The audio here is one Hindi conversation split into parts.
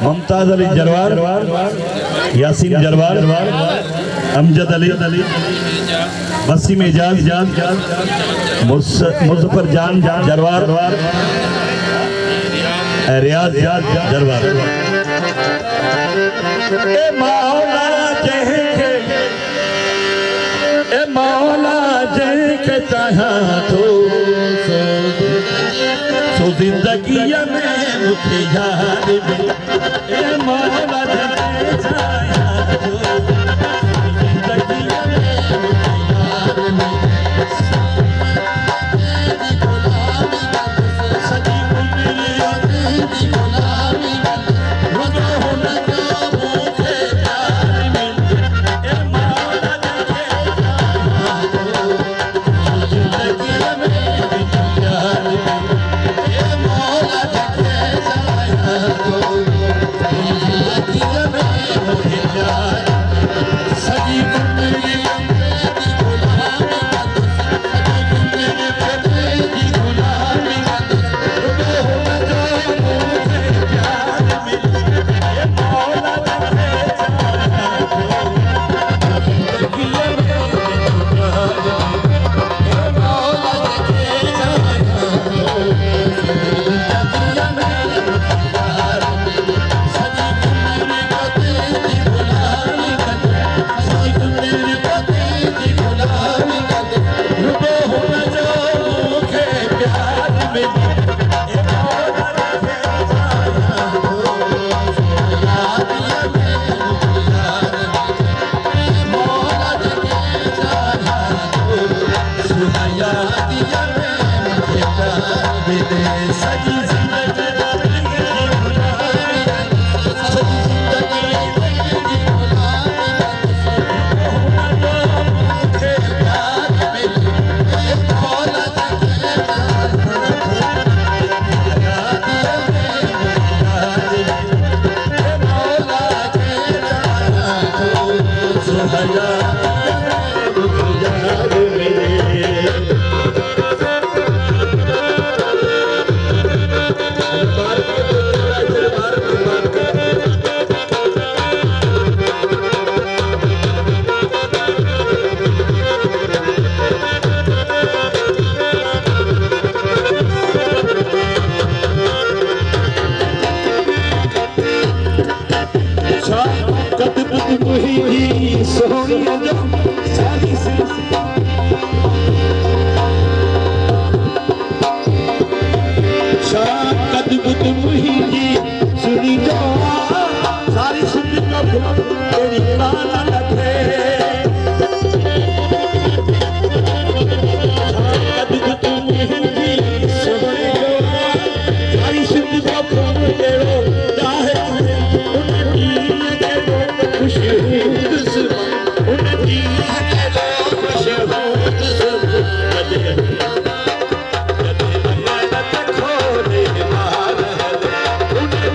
मुमताज अली जरवार, यासीन जरवार, अमजद अली, वसीम एजाज, मुजफ्फर जान जरवार, रियाज जरवार। ए मौला जैके चाहा तो सो जिंदगी में मुझे याद में। ए मौला जैके चाहा तो जिंदगी में मुझे याद में। सजी उम्र की गुलामी रुको होना का मुझे प्यार में। ए मौला जैके चाहा तो जिंदगी में मुझे प्यार में। ए मौला जैके चाहा तो जिंदगी में मुझे प्यार। सजी उम्र की गुलामी की गुलामी रुको होना जो मुझे प्यार में। ए मौला जैके चाहा तो जिंदगी में मुझे प्यार में। ए मौला जैके चाहा तो जिंदगी में मुझे प्यार में। सजी उम्र की गुलामी सजी उम्र की गुलामी रुको होना जो मुझे प्यार में। ए मौला जैके चाहा तो यादिया में मुझे प्यार में। ए मौला जैके चाहा तो यादिया में मुझे प्यार में। सजी जिंदगी की गुलामी सजी जिंदगी की गुलामी रुको होना जो मुझे प्यार में। ए मौला जैके चाहा तो यादिया में मुझे प्यार में। ए मौला जैके चाहा तो यादिया में मुझे प्यार में। सुनी जो सारी सुनी तेरी काना लगे। सारी सुनी तेरो चाहे उन्हें दीन के लोग खुश उन्हें दीन के लोग खुश कदे अमरत खोले मार उन्हें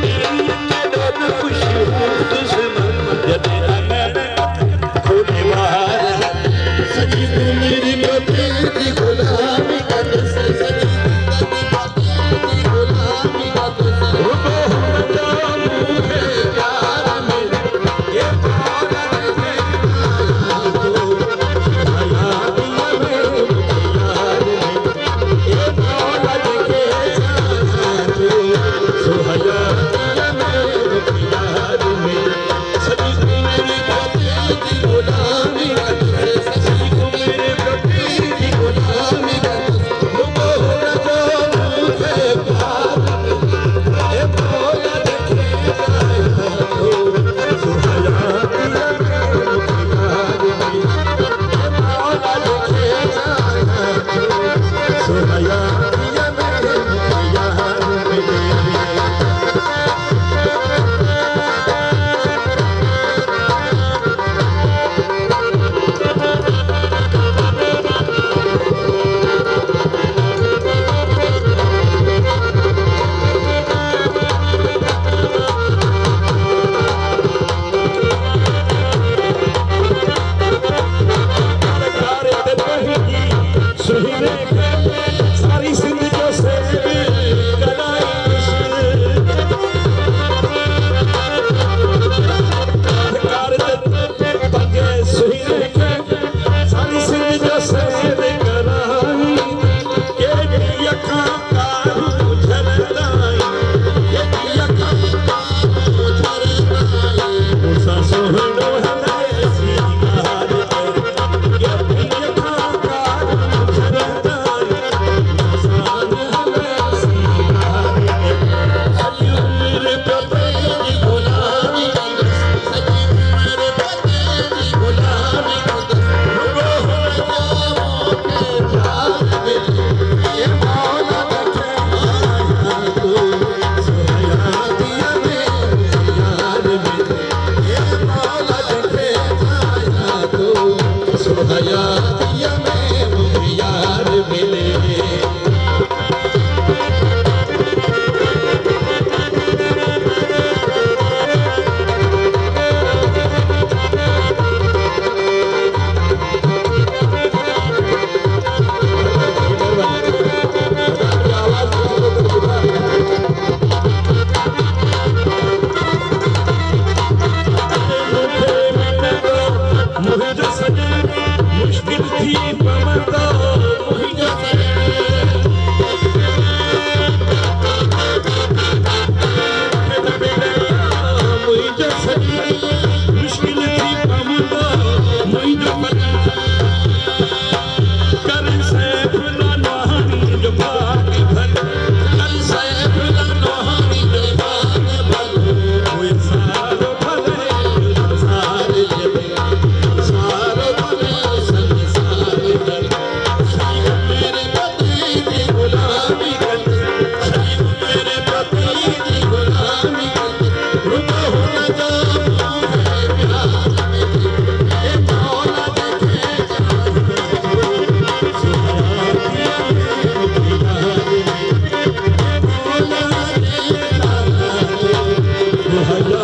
हजार